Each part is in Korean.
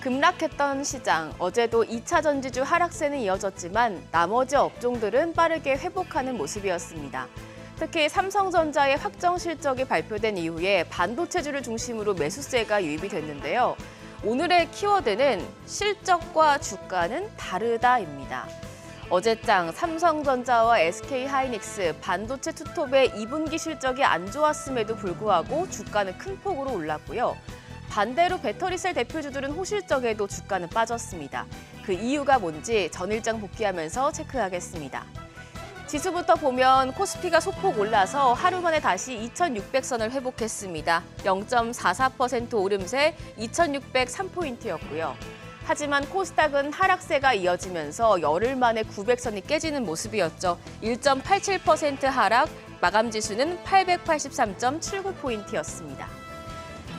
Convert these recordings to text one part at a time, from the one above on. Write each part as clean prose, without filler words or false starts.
급락했던 시장, 어제도 2차 전지주 하락세는 이어졌지만 나머지 업종들은 빠르게 회복하는 모습이었습니다. 특히 삼성전자의 확정 실적이 발표된 이후에 반도체주를 중심으로 매수세가 유입이 됐는데요. 오늘의 키워드는 실적과 주가는 다르다입니다. 어제장 삼성전자와 SK하이닉스 반도체 투톱의 2분기 실적이 안 좋았음에도 불구하고 주가는 큰 폭으로 올랐고요. 반대로 배터리셀 대표주들은 호실적에도 주가는 빠졌습니다. 그 이유가 뭔지 전일장 복귀하면서 체크하겠습니다. 지수부터 보면 코스피가 소폭 올라서 하루 만에 다시 2600선을 회복했습니다. 0.44% 오름세 2603포인트였고요. 하지만 코스닥은 하락세가 이어지면서 열흘 만에 900선이 깨지는 모습이었죠. 1.87% 하락, 마감 지수는 883.79포인트였습니다.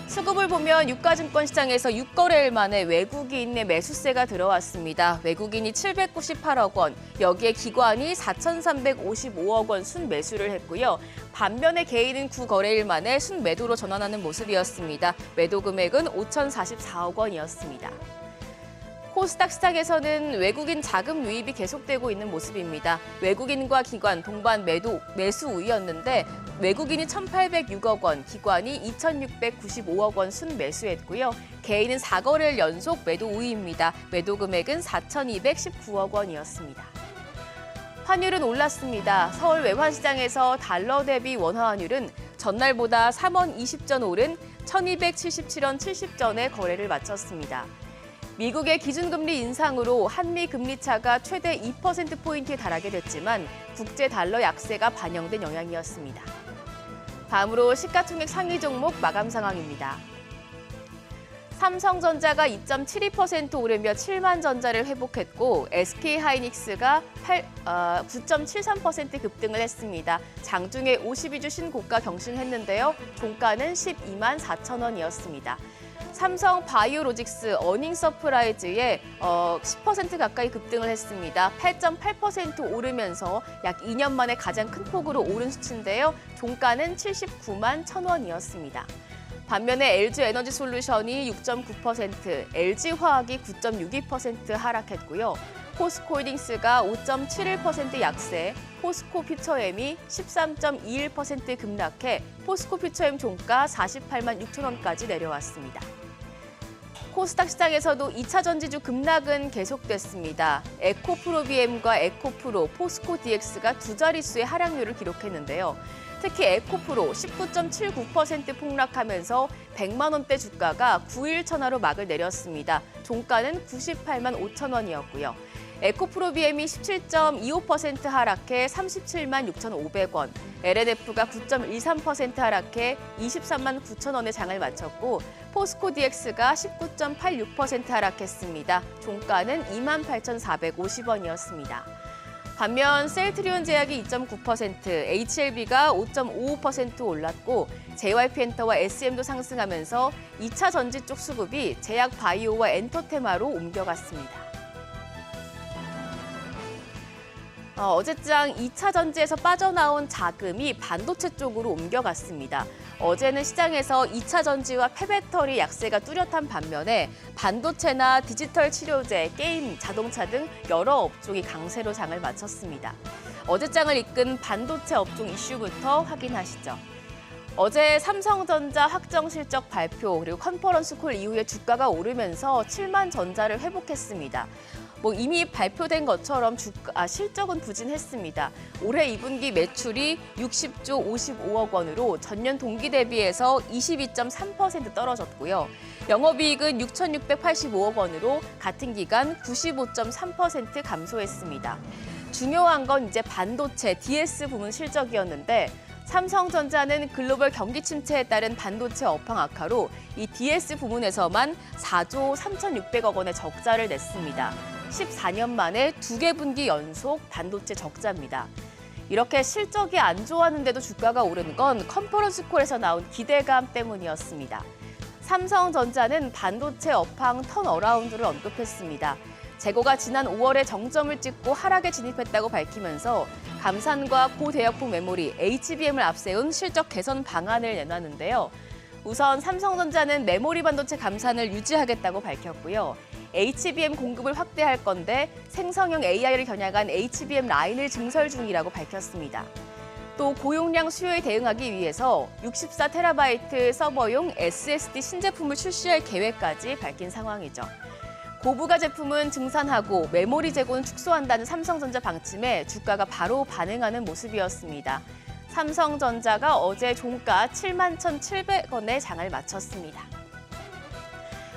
수급을 보면 유가증권 시장에서 6거래일 만에 외국인의 매수세가 들어왔습니다. 외국인이 798억 원, 여기에 기관이 4,355억 원 순매수를 했고요. 반면에 개인은 9거래일 만에 순매도로 전환하는 모습이었습니다. 매도 금액은 5,044억 원이었습니다. 코스닥 시장에서는 외국인 자금 유입이 계속되고 있는 모습입니다. 외국인과 기관 동반 매수 우위였는데 외국인이 1,806억 원, 기관이 2,695억 원 순매수했고요. 개인은 4거래일 연속 매도 우위입니다. 매도 금액은 4,219억 원이었습니다. 환율은 올랐습니다. 서울 외환시장에서 달러 대비 원화 환율은 전날보다 3원 20전 오른 1,277원 70전에 거래를 마쳤습니다. 미국의 기준금리 인상으로 한미 금리 차가 최대 2%포인트에 달하게 됐지만 국제 달러 약세가 반영된 영향이었습니다. 다음으로 시가총액 상위 종목 마감 상황입니다. 삼성전자가 2.72% 오르며 7만 전자를 회복했고 SK하이닉스가 9.73% 급등을 했습니다. 장중에 52주 신고가 경신했는데요. 종가는 12만 4천 원이었습니다. 삼성 바이오로직스 어닝 서프라이즈에 10% 가까이 급등을 했습니다. 8.8% 오르면서 약 2년 만에 가장 큰 폭으로 오른 수치인데요. 종가는 79만 1천 원이었습니다. 반면에 LG에너지솔루션이 6.9%, LG화학이 9.62% 하락했고요. 포스코홀딩스가 5.71% 약세, 포스코퓨처엠이 13.21% 급락해 포스코퓨처엠 종가 48만 6천 원까지 내려왔습니다. 코스닥 시장에서도 2차 전지주 급락은 계속됐습니다. 에코프로비엠과 에코프로, 포스코DX가 두 자릿수의 하락률을 기록했는데요. 특히 에코프로 19.79% 폭락하면서 100만 원대 주가가 9일 천하로 막을 내렸습니다. 종가는 98만 5천 원이었고요. 에코프로비엠이 17.25% 하락해 37만 6,500원, LNF가 9.13% 하락해 23만 9천 원의 장을 마쳤고 포스코DX가 19.86% 하락했습니다. 종가는 2만 8,450원이었습니다. 반면 셀트리온 제약이 2.9%, HLB가 5.55% 올랐고 JYP엔터와 SM도 상승하면서 2차 전지 쪽 수급이 제약 바이오와 엔터테마로 옮겨갔습니다. 어제장 2차 전지에서 빠져나온 자금이 반도체 쪽으로 옮겨갔습니다. 어제는 시장에서 2차 전지와 폐배터리 약세가 뚜렷한 반면에 반도체나 디지털 치료제, 게임, 자동차 등 여러 업종이 강세로 장을 마쳤습니다. 어제장을 이끈 반도체 업종 이슈부터 확인하시죠. 어제 삼성전자 확정 실적 발표 그리고 컨퍼런스 콜 이후에 주가가 오르면서 7만 전자를 회복했습니다. 이미 발표된 것처럼 실적은 부진했습니다. 올해 2분기 매출이 60조 55억 원으로 전년 동기 대비해서 22.3% 떨어졌고요. 영업이익은 6,685억 원으로 같은 기간 95.3% 감소했습니다. 중요한 건 이제 반도체 DS 부문 실적이었는데 삼성전자는 글로벌 경기 침체에 따른 반도체 업황 악화로 이 DS 부문에서만 4조 3,600억 원의 적자를 냈습니다. 14년 만에 2개 분기 연속 반도체 적자입니다. 이렇게 실적이 안 좋았는데도 주가가 오른 건 컨퍼런스 콜에서 나온 기대감 때문이었습니다. 삼성전자는 반도체 업황 턴어라운드를 언급했습니다. 재고가 지난 5월에 정점을 찍고 하락에 진입했다고 밝히면서 감산과 고대역폭 메모리 HBM을 앞세운 실적 개선 방안을 내놨는데요. 우선 삼성전자는 메모리 반도체 감산을 유지하겠다고 밝혔고요. HBM 공급을 확대할 건데 생성형 AI를 겨냥한 HBM 라인을 증설 중이라고 밝혔습니다. 또 고용량 수요에 대응하기 위해서 64TB 서버용 SSD 신제품을 출시할 계획까지 밝힌 상황이죠. 고부가 제품은 증산하고 메모리 재고는 축소한다는 삼성전자 방침에 주가가 바로 반응하는 모습이었습니다. 삼성전자가 어제 종가 71,700원에 장을 마쳤습니다.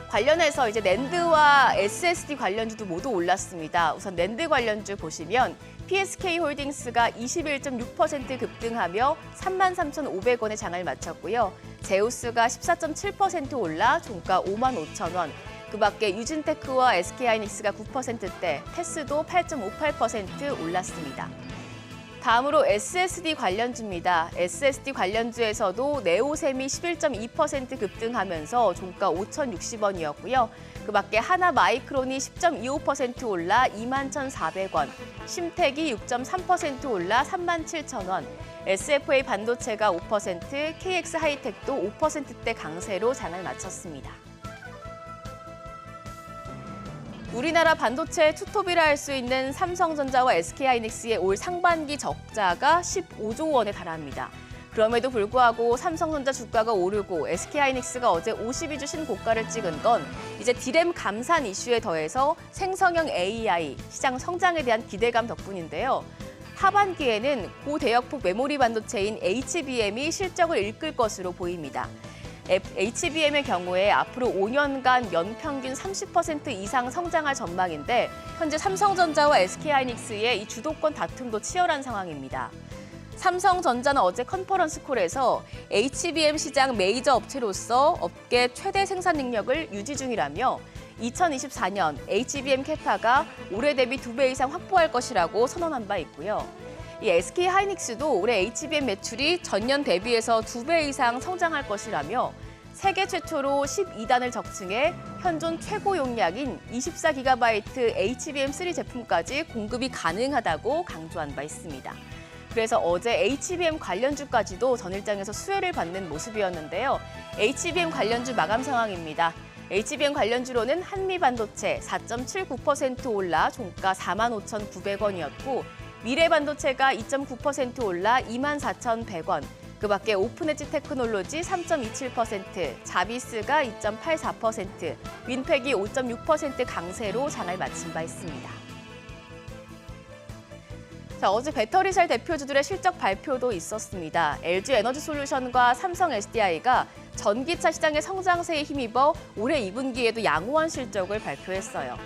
관련해서 이제 낸드와 SSD 관련주도 모두 올랐습니다. 우선 낸드 관련주 보시면 PSK홀딩스가 21.6% 급등하며 33,500원에 장을 마쳤고요. 제우스가 14.7% 올라 종가 55,000원. 그밖에 유진테크와 SK하이닉스가 9%대, 테스도 8.58% 올랐습니다. 다음으로 SSD 관련주입니다. SSD 관련주에서도 네오셈이 11.2% 급등하면서 종가 5,060원이었고요. 그밖에 하나마이크론이 10.25% 올라 21,400원, 심텍이 6.3% 올라 37,000원, SFA 반도체가 5%, KX하이텍도 5%대 강세로 장을 마쳤습니다. 우리나라 반도체 투톱이라 할 수 있는 삼성전자와 SK하이닉스의 올 상반기 적자가 15조 원에 달합니다. 그럼에도 불구하고 삼성전자 주가가 오르고 SK하이닉스가 어제 52주 신고가를 찍은 건 이제 디램 감산 이슈에 더해서 생성형 AI, 시장 성장에 대한 기대감 덕분인데요. 하반기에는 고대역폭 메모리 반도체인 HBM이 실적을 이끌 것으로 보입니다. HBM의 경우에 앞으로 5년간 연평균 30% 이상 성장할 전망인데 현재 삼성전자와 SK하이닉스의 이 주도권 다툼도 치열한 상황입니다. 삼성전자는 어제 컨퍼런스 콜에서 HBM 시장 메이저 업체로서 업계 최대 생산 능력을 유지 중이라며 2024년 HBM 캐파가 올해 대비 2배 이상 확보할 것이라고 선언한 바 있고요. 이 SK하이닉스도 올해 HBM 매출이 전년 대비해서 2배 이상 성장할 것이라며 세계 최초로 12단을 적층해 현존 최고 용량인 24GB HBM3 제품까지 공급이 가능하다고 강조한 바 있습니다. 그래서 어제 HBM 관련주까지도 전일장에서 수혜를 받는 모습이었는데요. HBM 관련주 마감 상황입니다. HBM 관련주로는 한미반도체 4.79% 올라 종가 45,900원이었고 미래반도체가 2.9% 올라 24,100원, 그밖에 오픈엣지 테크놀로지 3.27%, 자비스가 2.84%, 윈팩이 5.6% 강세로 장을 마친 바 있습니다. 자, 어제 배터리셀 대표주들의 실적 발표도 있었습니다. LG에너지솔루션과 삼성 SDI가 전기차 시장의 성장세에 힘입어 올해 2분기에도 양호한 실적을 발표했어요.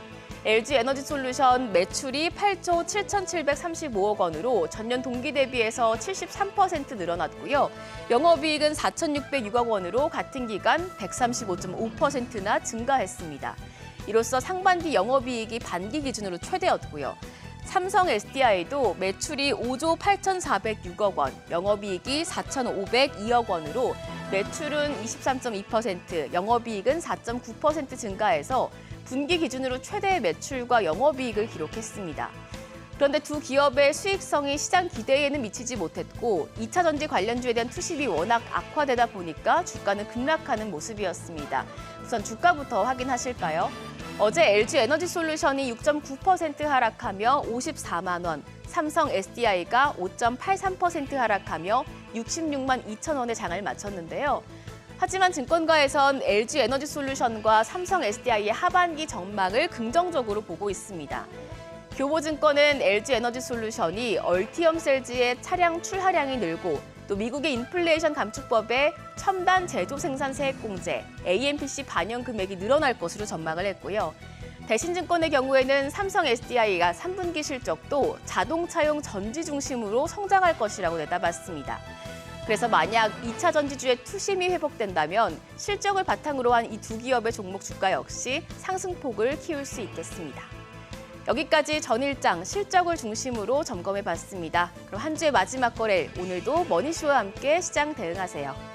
LG에너지솔루션 매출이 8조 7,735억 원으로 전년 동기 대비해서 73% 늘어났고요. 영업이익은 4,606억 원으로 같은 기간 135.5%나 증가했습니다. 이로써 상반기 영업이익이 반기 기준으로 최대였고요. 삼성 SDI도 매출이 5조 8,406억 원, 영업이익이 4,502억 원으로 매출은 23.2%, 영업이익은 4.9% 증가해서 분기 기준으로 최대의 매출과 영업이익을 기록했습니다. 그런데 두 기업의 수익성이 시장 기대에는 미치지 못했고 2차 전지 관련주에 대한 투심이 워낙 악화되다 보니까 주가는 급락하는 모습이었습니다. 우선 주가부터 확인하실까요? 어제 LG에너지솔루션이 6.9% 하락하며 54만 원, 삼성 SDI가 5.83% 하락하며 66만 2천 원에 장을 마쳤는데요. 하지만 증권가에선 LG에너지솔루션과 삼성 SDI의 하반기 전망을 긍정적으로 보고 있습니다. 교보증권은 LG에너지솔루션이 얼티엄셀즈의 차량 출하량이 늘고 또 미국의 인플레이션 감축법에 첨단 제조 생산 세액 공제, AMPC 반영 금액이 늘어날 것으로 전망을 했고요. 대신증권의 경우에는 삼성 SDI가 3분기 실적도 자동차용 전지 중심으로 성장할 것이라고 내다봤습니다. 그래서 만약 2차 전지주의 투심이 회복된다면 실적을 바탕으로 한 이 두 기업의 종목 주가 역시 상승폭을 키울 수 있겠습니다. 여기까지 전일장 실적을 중심으로 점검해봤습니다. 그럼 한 주의 마지막 거래일 오늘도 머니쇼와 함께 시장 대응하세요.